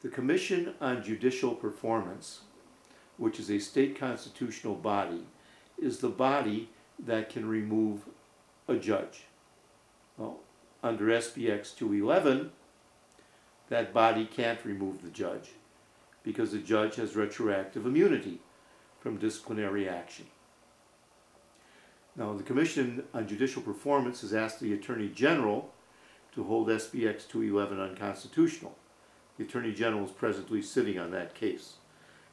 The Commission on Judicial Performance, which is a state constitutional body, is the body that can remove a judge. Well, under SBX 211, that body can't remove the judge because the judge has retroactive immunity from disciplinary action. Now, the Commission on Judicial Performance has asked the Attorney General to hold SBX 211 unconstitutional. The Attorney General is presently sitting on that case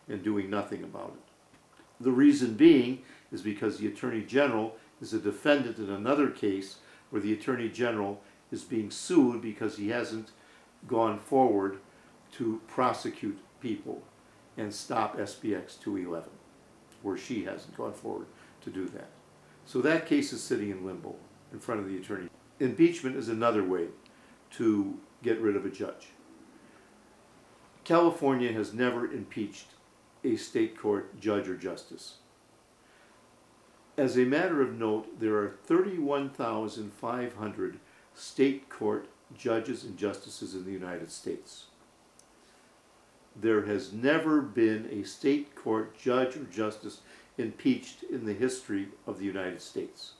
and doing nothing about it. The reason being is because the Attorney General is a defendant in another case where the Attorney General is being sued because he hasn't gone forward to prosecute people and stop SBX 211, where she hasn't gone forward to do that. So that case is sitting in limbo in front of the attorney. Impeachment is another way to get rid of a judge. California has never impeached a state court judge or justice. As a matter of note, there are 31,500 state court judges and justices in the United States. There has never been a state court judge or justice impeached in the history of the United States.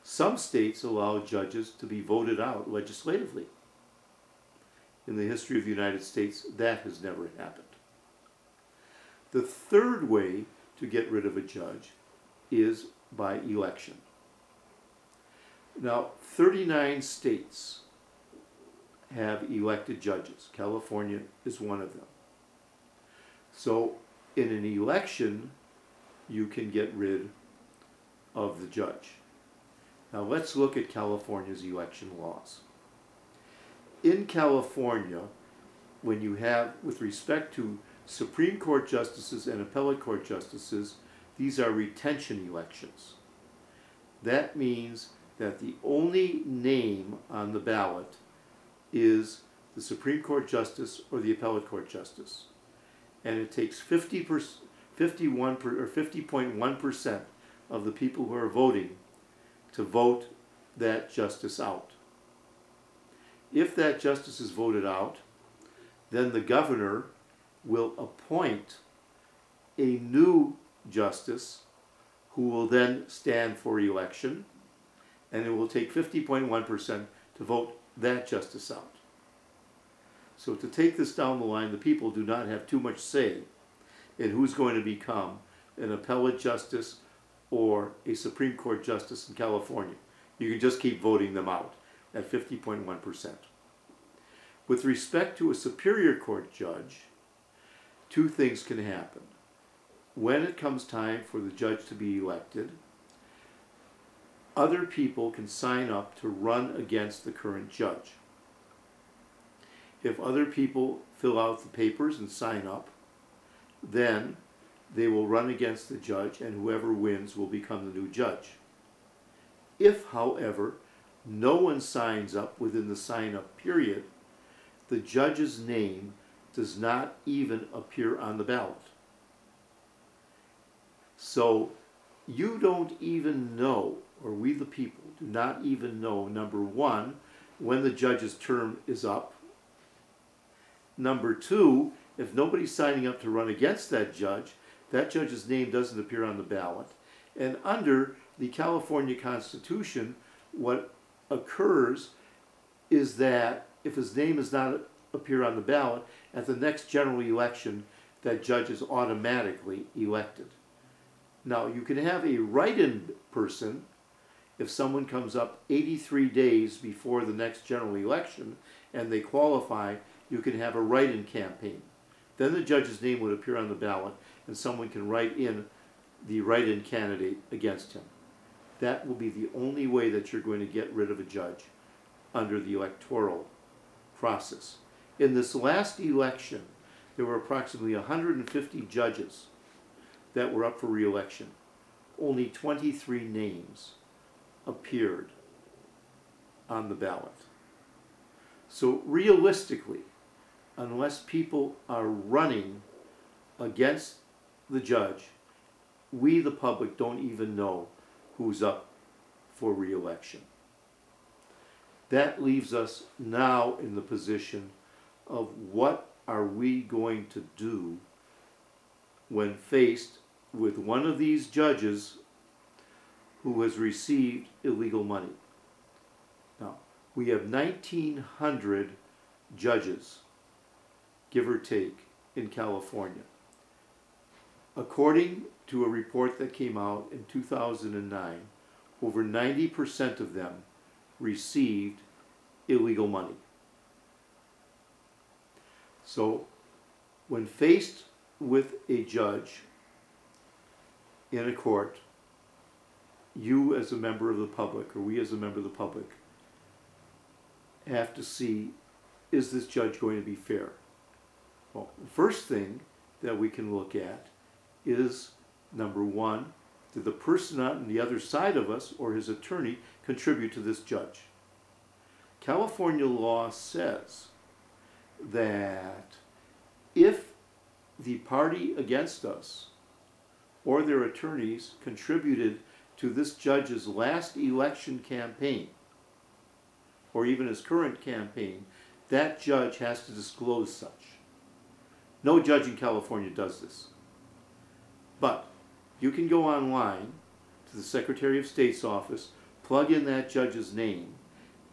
Some states allow judges to be voted out legislatively. In the history of the United States, that has never happened. The third way to get rid of a judge is by election. Now, 39 states have elected judges. California is one of them. So, in an election, you can get rid of the judge. Now, let's look at California's election laws. In California, when you have, with respect to Supreme Court justices and appellate court justices, these are retention elections. That means that the only name on the ballot is the Supreme Court justice or the appellate court justice. And it takes 50.1% of the people who are voting to vote that justice out. If that justice is voted out, then the governor will appoint a new justice who will then stand for election, and it will take 50.1% to vote that justice out. So to take this down the line, the people do not have too much say in who's going to become an appellate justice or a Supreme Court justice in California. You can just keep voting them out at 50.1%. With respect to a Superior Court judge, two things can happen. When it comes time for the judge to be elected, other people can sign up to run against the current judge. If other people fill out the papers and sign up, then they will run against the judge, and whoever wins will become the new judge. If, however, no one signs up within the sign-up period, the judge's name does not even appear on the ballot. So you don't even know, or we the people do not even know, number one, when the judge's term is up. Number two, if nobody's signing up to run against that judge's name doesn't appear on the ballot. And under the California Constitution, what occurs is that if his name does not appear on the ballot, at the next general election, that judge is automatically elected. Now, you can have a write-in person if someone comes up 83 days before the next general election and they qualify. You can have a write-in campaign. Then the judge's name would appear on the ballot and someone can write in the write-in candidate against him. That will be the only way that you're going to get rid of a judge under the electoral process. In this last election, there were approximately 150 judges that were up for re-election. Only 23 names appeared on the ballot. So realistically, unless people are running against the judge, we the public don't even know who's up for re-election. That leaves us now in the position of what are we going to do when faced with one of these judges who has received illegal money. Now, we have 1,900 judges, give or take, in California. According to a report that came out in 2009, over 90% of them received illegal money. So, when faced with a judge in a court, you as a member of the public, or we as a member of the public, have to see, is this judge going to be fair? Well, the first thing that we can look at is, number one, did the person on the other side of us or his attorney contribute to this judge? California law says that if the party against us or their attorneys contributed to this judge's last election campaign, or even his current campaign, that judge has to disclose such. No judge in California does this. But you can go online to the Secretary of State's office, plug in that judge's name,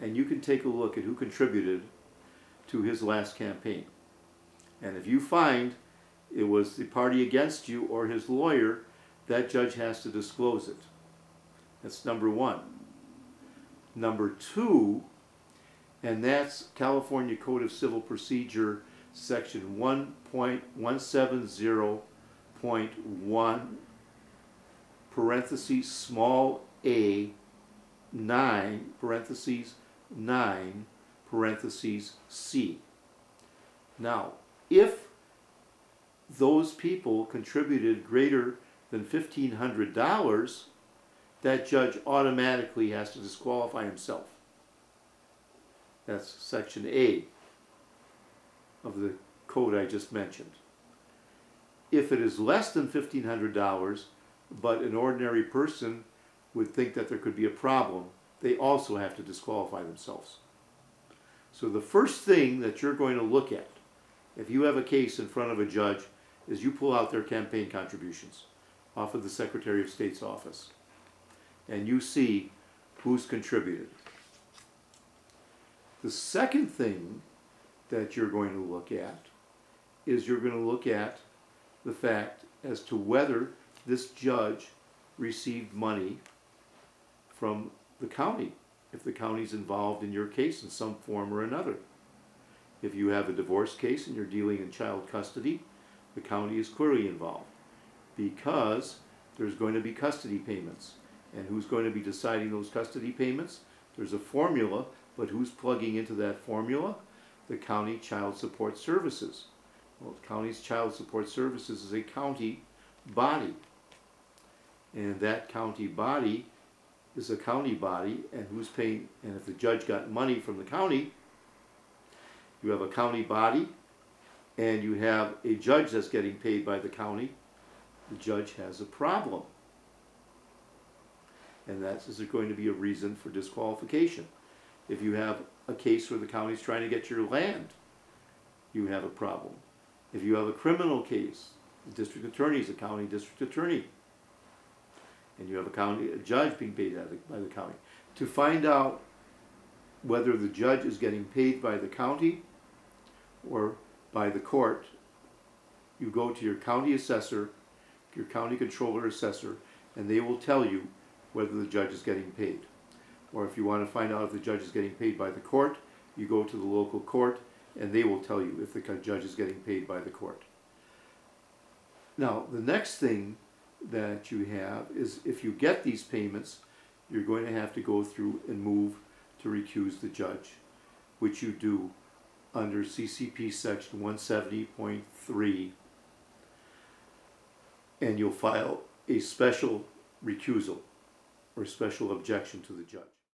and you can take a look at who contributed to his last campaign. And if you find it was the party against you or his lawyer, that judge has to disclose it. That's number one. Number two, and that's California Code of Civil Procedure, section 1.170.1, parentheses, small a, 9, parentheses, 9, parentheses, C. Now, if those people contributed greater than $1,500, that judge automatically has to disqualify himself. That's section A of the code I just mentioned. If it is less than $1,500, but an ordinary person would think that there could be a problem, they also have to disqualify themselves. So the first thing that you're going to look at, if you have a case in front of a judge, is you pull out their campaign contributions off of the Secretary of State's office, and you see who's contributed. The second thing that you're going to look at is you're going to look at the fact as to whether this judge received money from the county, if the county's involved in your case in some form or another. If you have a divorce case and you're dealing in child custody, the county is clearly involved because there's going to be custody payments. And who's going to be deciding those custody payments? There's a formula, but who's plugging into that formula? The County Child Support Services. Well, the county's Child Support Services is a county body. And that county body is a county body, and who's paying? And if the judge got money from the county, you have a county body, and you have a judge that's getting paid by the county. The judge has a problem. And that's, is there going to be a reason for disqualification? If you have a case where the county's trying to get your land, you have a problem. If you have a criminal case, the district attorney is a county district attorney, and you have a judge being paid by the county. To find out whether the judge is getting paid by the county or by the court, you go to your county assessor, your county controller assessor, and they will tell you whether the judge is getting paid. Or if you want to find out if the judge is getting paid by the court, you go to the local court and they will tell you if the judge is getting paid by the court. Now, the next thing that you have is if you get these payments, you're going to have to go through and move to recuse the judge, which you do under CCP section 170.3, and you'll file a special recusal or special objection to the judge.